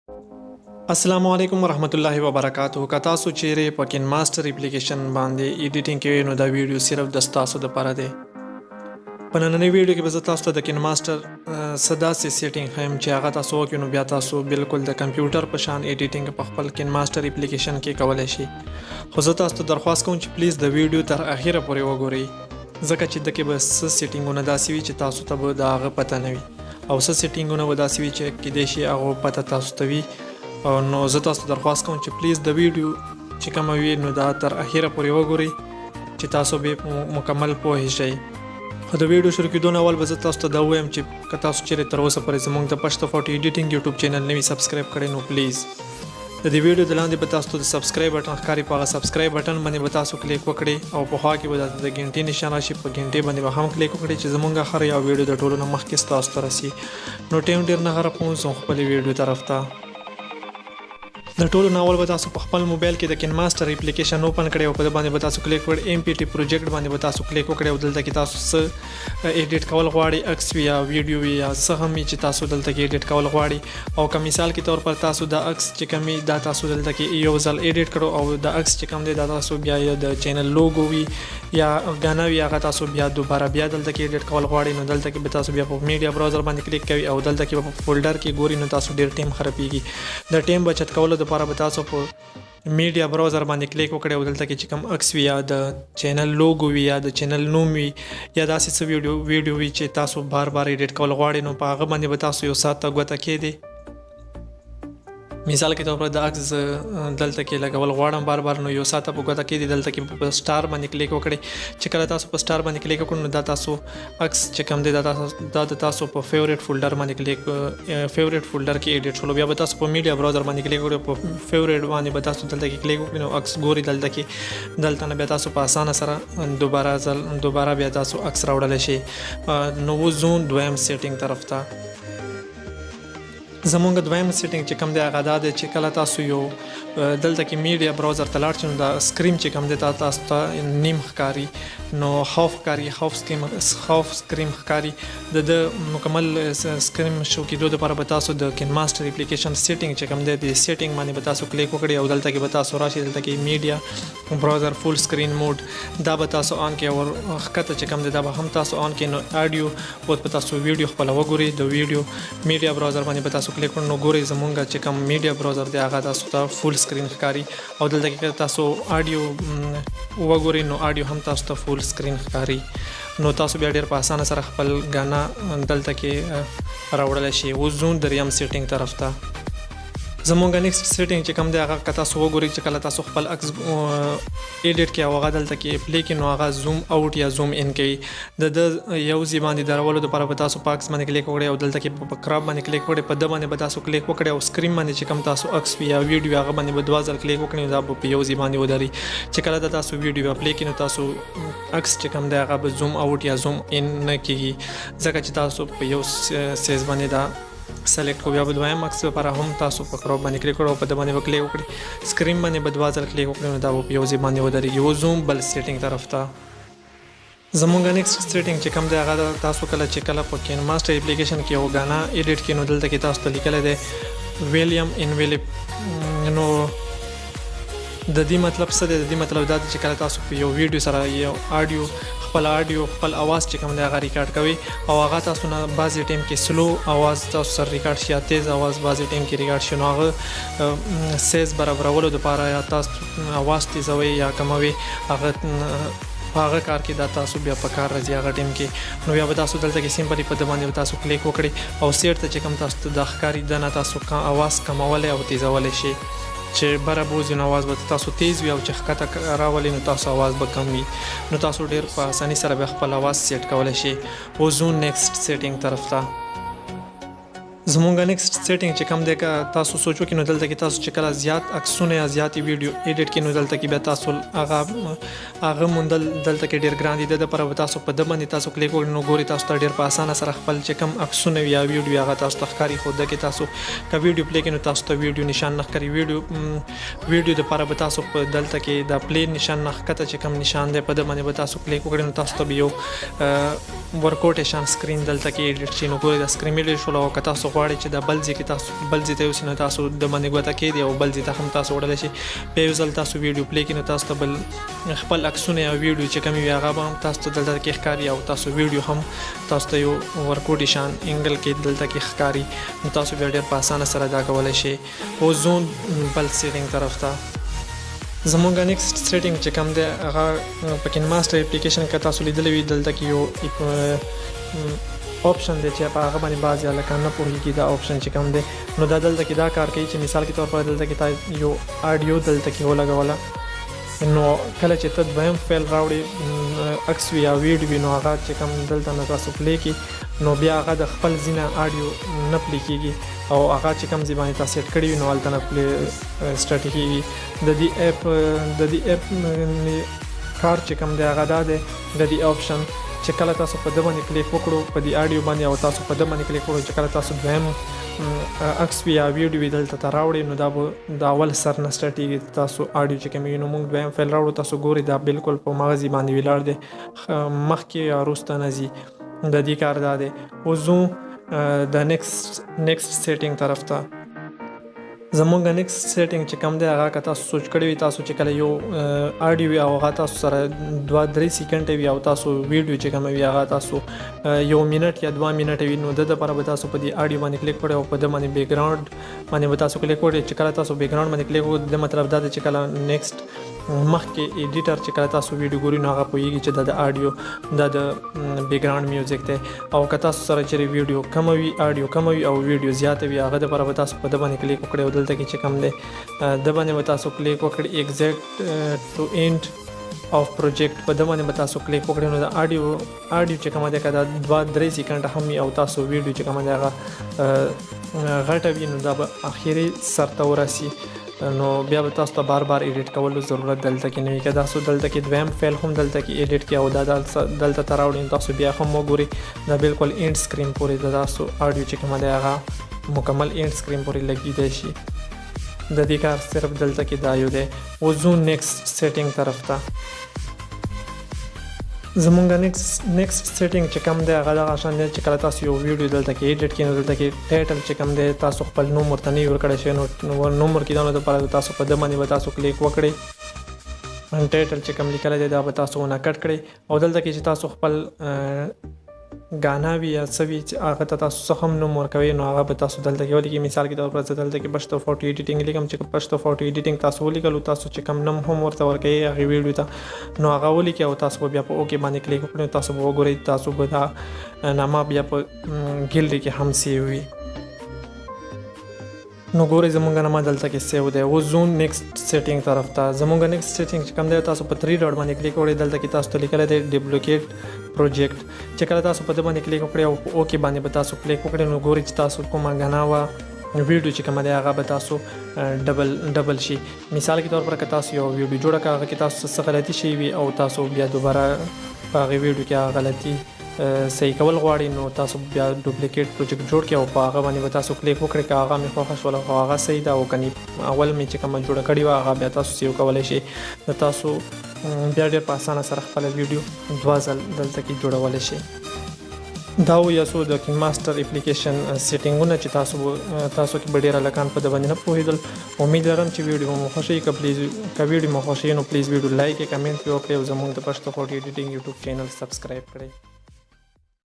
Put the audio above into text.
السلام علیکم ورحمت الله وبرکاتہ. که تاسو چیرې په کین ماستر اپلیکیشن باندې ایډیټینګ کوئ نو دا ویډیو صرف د تاسو لپاره دی. په نننۍ ویډیو کې به زه تاسو ته د کین ماستر څه داسې سیټینګ ښیم چې هغه تاسو وکړئ نو بیا تاسو بالکل د کمپیوټر په شان ایډیټینګ په خپل کین ماستر اپلیکیشن کې کولی شئ. خو زه تاسو ته درخواست کوم چې پلیز د ویډیو تر اخره پورې وګورئ، ځکه چې دکې به څه سیټینګونه داسې وي چې تاسو ته به د هغه پته نه وي، او څه سیټینګونه به داسې وي چې کیدای شي هغه پته تاسو ته وي. نو زه تاسو ته درخواست کوم چې پلیز د ویډیو چې کومه وي نو دا تر اخره پورې وګورئ چې تاسو به مکمل پوه شئ. خو د ویډیو شروع کېدو نه اول به زه تاسو ته دا ووایم چې که تاسو چیرې تر اوسه پورې زموږ د پشت فوټو ایډیټینګ یوټیوب چینل نه وي سبسکرایب کړی نو پلیز د دې ویډیو د لاندې به تاسو ته د سبسکرایب بټن ښکاري، په هغه سبسکرایب بټن باندې به تاسو کلیک وکړئ او په خوا کې به د ګنټې نشان راشي، په ګنټې باندې به هم کلیک وکړئ چې زموږ هر یو ویډیو د ټولو نه مخکې ستاسو ته رسي. نو ټیم ډېر نه غرقوم زه خپلې ویډیو طرف ته. د ټولو نه اول به تاسو په خپل موبایل کې د کین ماستر اپلیکیشن اوپن کړئ او په دې باندې به تاسو کلیک وکړئ. MPT پروجیکټ باندې به تاسو کلیک وکړئ او دلته کې تاسو څه ایډیټ کول غواړئ، عکس وي یا ویډیو وي یا څه هم وي چې تاسو دلته کې ایډیټ کول غواړئ. او که مثال کې طور پر تاسو د عکس چې کوم دا تاسو دلته کې یو ځل ایډیټ کړو او د عکس چې کوم دی دا تاسو بیا د چینل لوګو وي یا غانا وي هغه تاسو بیا دوباره بیا دلته کې ایډیټ کول غواړئ نو دلته کې به تاسو بیا په میډیا براوزر باندې کلیک کوئ او دلته کې په فولډر کې ګورئ نو تاسو ډیر ټیم خرابېږي. د ټیم بچت کولو لپاره به تاسو په میډیا براوزر باندې کلیک وکړئ او دلته کې چې کوم عکس وي یا د چینل لوګو وي یا د چینل نوم وي یا داسې څه ویډیو وي چې تاسو بار بار ایډیټ کول غواړئ نو په هغه باندې به تاسو یو ساعت ته ګوته کېدئ. مثال کې طور پر د عکس دلته کې لګول غواړم بار بار نو یو ساعت په ګوته کېدئ. دلته کې په سټار باندې کلیک وکړئ، چې کله تاسو په سټار باندې کلیک وکړئ نو دا تاسو عکس چې کوم دی دا د تاسو په فیورټ فولډر باندې کلیک فیورټ فولډر کې ایډیټ شول. بیا به تاسو په میډیا براوزر باندې کلیک وکړئ، په فیورټ باندې به تاسو دلته کې کلیک وکړئ نو عکس ګوري دلته کې دلته نه بیا تاسو په اسانه سره دوباره بیا تاسو عکس راوړلی شئ. نو زون دویم سیټینګ طرف ته زمونږ دویم سیټینګ چې کوم دی هغه دا دی چې کله تاسو یو دلته کې میډیا براوزر ته لاړ شئ نو دا سکرین چې کوم دی تاسو ته نیم ښکاري نو هاف سکرین ښکاري. د مکمل سکرین شو کېدو لپاره به تاسو د کین ماستر اپلیکیشن سیټینګ چې کوم دی د سیټینګ باندې به تاسو کلیک وکړئ او دلته کې به تاسو راشئ، دلته کې میډیا براوزر فول سکرین موډ دا به تاسو آن کړئ او ښکته چې کوم دی دا به هم تاسو آن کړئ. نو اډیو به تاسو ویډیو خپله وګورئ، د ویډیو میډیا براوزر باندې به تاسو کلیک کړئ نو ګورئ زمونږ چې کوم میډیا براوزر دی هغه تاسو ته فول سکرین ښکاري او دلته کې تاسو اډیو وګورئ نو اډیو هم تاسو ته فول سکرین ښکاري. نو تاسو بیا ډېر په اسانه سره خپل غانا دلته کې راوړلی شئ. اوس ځو دریم سیټینګ طرف ته. زمونږ نیکسټ سیټینګ چې کوم دی هغه که تاسو وګورئ چې کله تاسو خپل عکس ایډیټ کړئ او هغه دلته کې پلی کړئ نو هغه زوم اوټ یا زوم ان کوي. د یو ځای باندې درولو لپاره به تاسو په عکس باندې کلیک وکړئ او دلته کې په کراپ باندې کلیک وکړئ، په ده باندې به تاسو کلیک وکړئ او سکرین باندې چې کوم تاسو عکس وي یا ویډیو هغه باندې به 2 ځل کلیک وکړئ دا به په یو ځای باندې ودري. چې کله د تاسو ویډیو پلی کړئ نو تاسو عکس چې کوم دی هغه به زوم اوټ یا زوم ان نه کېږي، ځکه چې تاسو په یو سیز باندې دا سلیکټ کو. بیا به دویم عکس لپاره هم تاسو په کراپ باندې کلیک کړئ او په ده باندې به کلیک وکړئ، سکرین باندې به 2 ځل کلیک وکړئ نو دا به په یو ځای باندې ودرېږي. اوس زوم بل سیټینګ طرف ته. زمونږ نیکسټ سیټینګ چې کوم دی هغه تاسو کله په کین ماستر اپلیکیشن کې یو غانا ایډیټ کړئ نو دلته کې تاسو ته لیکلی دی ویلیام انویلپ. نو د دې مطلب څه دی؟ د دې مطلب دا دی چې کله تاسو په یو ویډیو سره یو خپل اواز چې کوم دی هغه ریکارډ کوي او هغه تاسو نه بعضې ټایم کې سلو اواز تاسو سره ریکارډ شي یا تیز اواز بعضې ټایم کې ریکارډ شي نو هغه سیز برابرولو دپاره یا تاسو اواز تیزوئ یا کموئ هغه په هغه کار کې دا تاسو بیا په کار راځي هغه ټایم کې. نو بیا به تاسو دلته کې سیمپلی په ده باندې به تاسو کلیک وکړئ او سیټ ته چې کوم تاسو ته دا ښکاري ده نه تاسو اواز کمولی او تیزولی شئ. چې بره بوځي نو اواز به تاسو تیز وي او چې ښکته راولي نو تاسو اواز به کم وي. نو تاسو ډېر په اسانۍ سره بیا خپل اواز سیټ کولی شئ. اوس ځو نیکسټ سیټینګ طرف ته. زمونږ نیکسټ سیټینګ چې کوم دی که تاسو سوچ وکړئ نو دلته کې تاسو چې کله زیات عکسونه یا زیاتې ویډیو ایډیټ کړئ نو دلته کې بیا تاسو هغه موندل دلته کې ډېر ګران دي. د دپاره به تاسو په ده باندې تاسو کلیک وکړئ نو ګورئ تاسو ته ډېر په اسانه سره خپل چې کوم عکسونه وي یا ویډیو هغه تاسو ته ښکاري. خو دکې تاسو که ویډیو پلی کړئ نو تاسو ته ویډیو نشان نه ښکاري. ویډیو دپاره به تاسو په دلته کې د پلی نشان نه ښکته چې کوم نشان دی په ده باندې به تاسو کلیک وکړئ نو تاسو ته به یو ورکوټیشن سکرین دلته کې ایډیټ شي. نو ګورئ دا سکرین ایډیټ شول او که تاسو غواړئ چې د بل ځای کې تاسو بل ځای ته یوسئ نو تاسو د باندې ګوته کېدی او بل ځای ته هم تاسو وړلی شئ. بیا یو ځل تاسو ویډیو پلی کړئ نو تاسو ته بل خپل عکسونه یا ویډیو چې کوم وي هغه به هم تاسو ته دلته کې ښکاري او تاسو ویډیو هم تاسو ته یو ورکوټي شان انګل کې دلته کې ښکاري نو تاسو بیا ډېر په اسانه سره دا کولی شئ. او زون بل سیټینګ طرف ته زمونږ نیکسټ سیټینګ چې کوم دی هغه په کین ماسټر اپلیکیشن کې تاسو لیدلی وي دلته کې یو آپشن دی چې په هغه باندې بعضې هلکان نه پوهېږي دا آپشن چې کوم دی نو دا دلته کې دا کار کوي چې مثال کې طور پر دلته کې تا یو آډیو دلته کې ولګوله نو کله چې ته دویم فیل راوړې عکس وي یا ویډیو وي نو هغه چې کوم دلته نه تاسو پلی کړي نو بیا هغه د خپل ځینه آډیو نه پلی کېږي او هغه چې کوم ځای باندې تاسو سیټ کړي وي نو هلته نه پلی سټارټ کېږي. د دې اپ کار چې کوم دی هغه دا دی د دې آپشن چې کله تاسو په ده باندې کلیک وکړو په دې آډیو باندې او تاسو په ده باندې کلیک وکړو چې کله تاسو دویم عکس وي یا ویډیو وي دلته ته راوړئ نو دا به د اول سر نه سټارټېږي تاسو آډیو چې کوم وي نو موږ دویم فیل راوړو تاسو ګورئ دا بالکل په هماغه ځای باندې ولاړ دی مخکې یا وروسته نه ځي د دې کار دا دی. اوس ځو د نیکسټ سیټینګ طرف ته. زمونږ نیکسټ سیټینګ چې کوم دی هغه که تاسو سوچ کړی وي تاسو چې کله یو آډیو وي او هغه تاسو سره 2-3 سیکنډ وي او تاسو ویډیو چې کوم وي هغه تاسو 1 منټ یا 2 منټ وي نو د لپاره به تاسو په دې آډیو باندې کلیک کړئ او په د باندې بیک ګراوند باندې به تاسو کلیک کړئ چې کله تاسو بیک ګراوند باندې کلیک وکړئ د مطلب دا دی چې کله نیکسټ مخکې ایډیټر چې کله تاسو ویډیو ګورئ نو هغه پوهېږي چې دا د آډیو دا د بیک ګراوند میوزیک دی او که تاسو سره چېرې ویډیو کمه وي آډیو کمه وي او ویډیو زیاته وي هغه دپاره به تاسو په ده باندې کلیک وکړئ او دلته کې چې کوم دی ده باندې به تاسو کلیک وکړئ ایگزیکټ ټو اینډ of project په ده باندې به تاسو کلیک وکړئ نو د آډیو چې کومه دی که دا 2-3 سیکنډ هم وي او تاسو ویډیو چې کومه دی هغه غټه وي نو دا به اخري سر ته ورسي نو بیا به تاسو ته بار ایډیټ کولو ضرورت دلته کې نه وي. که تاسو دلته کې دویم فیل هم دلته کې ایډیټ کړئ او دا دلته ته راوړئ نو تاسو بیا هم وګورئ دا بالکل اینډ سکرین پورې د تاسو آډیو چې کومه دی هغه مکمل اینډ سکرین پورې لګېدی شي. د دې کار صرف دلته کې دا یو دی. اوس ځو نیکسټ سیټینګ طرف ته. زمونږ نیکسټ سیټینګ چې کوم دی هغه دغه شان دی چې کله تاسو یو ویډیو دلته کې ایډیټ کړئ نو دلته کې ټایټل چې کوم دی تاسو خپل نوم ورته نه وي ورکړی شوی نو نوم ورکېدو دپاره تاسو په ده باندې به تاسو کلیک وکړئ ټایټل چې کوم لیکلی دی دا به تاسو ونه کټ کړئ او دلته کې چې تاسو خپل غانا وي یا څه وي چې هغه ته تاسو څه هم نوم ورکوئ نو هغه به تاسو دلته کې ولیکئ. مثال کې طور پر زه دلته کې پشتو فوټو ایډیټینګ لیکم چې پشتو فوټو ایډیټینګ تاسو ولیکلو تاسو چې کوم نوم هم ورته ورکوئ هغې ویډیو ته نو هغه ولیکئ او تاسو به بیا په اوکې باندې کلیک وکړئ تاسو به وګورئ تاسو به دا نامه بیا په ګیلري کې هم سیو وي نو ګورئ زمونږ نامه دلته کې سیو دی. اوس ځو نیکسټ سیټینګ طرف ته. زمونږ نیکسټ سیټینګ چې کوم دی تاسو په 3 ډاټ باندې کلیک وکړئ دلته کې تاسو ته لیکلی دی ډیبلوکیټ پروجیکټ چې کله تاسو په ده باندې کلیک وکړئ او په اوکې باندې به تاسو کلیک وکړئ نو ګورئ چې تاسو کومه غنا وه ویډیو چې کومه دی هغه به تاسو ډبل شي. مثال کې طور پر که تاسو یو ویډیو جوړه کړه هغه کې تاسو څه غلطي شوي وي او تاسو بیا دوباره په هغې ویډیو کې هغه غلطي صحیح کول غواړئ نو تاسو بیا ډوپلیکیټ پروجیکټ جوړ کړئ او په هغه باندې به تاسو کلیک وکړئ که هغه مې خوښه شوله خو هغه صحیح ده او کني اول مې چې کومه جوړه کړې وه هغه بیا تاسو سیو کولی شئ نو تاسو بیا ډېر په اسانه سره خپله ویډیو 2 ځل دلته کې جوړولی شئ. دا و یا څو د کین ماسټر اپلیکیشن سیټینګونه چې تاسو کې به ډېر هلکان په ده باندې نه پوهېدل. امید لرم چې ویډیو مو خوښوي که ویډیو مو خوښوي نو پلیز ویډیو لایک یې کمنټ پرې وکړئ او زموږ د پښتو فوټو ایډیټینګ یوټیوب چینل سبسکرایب کړئ.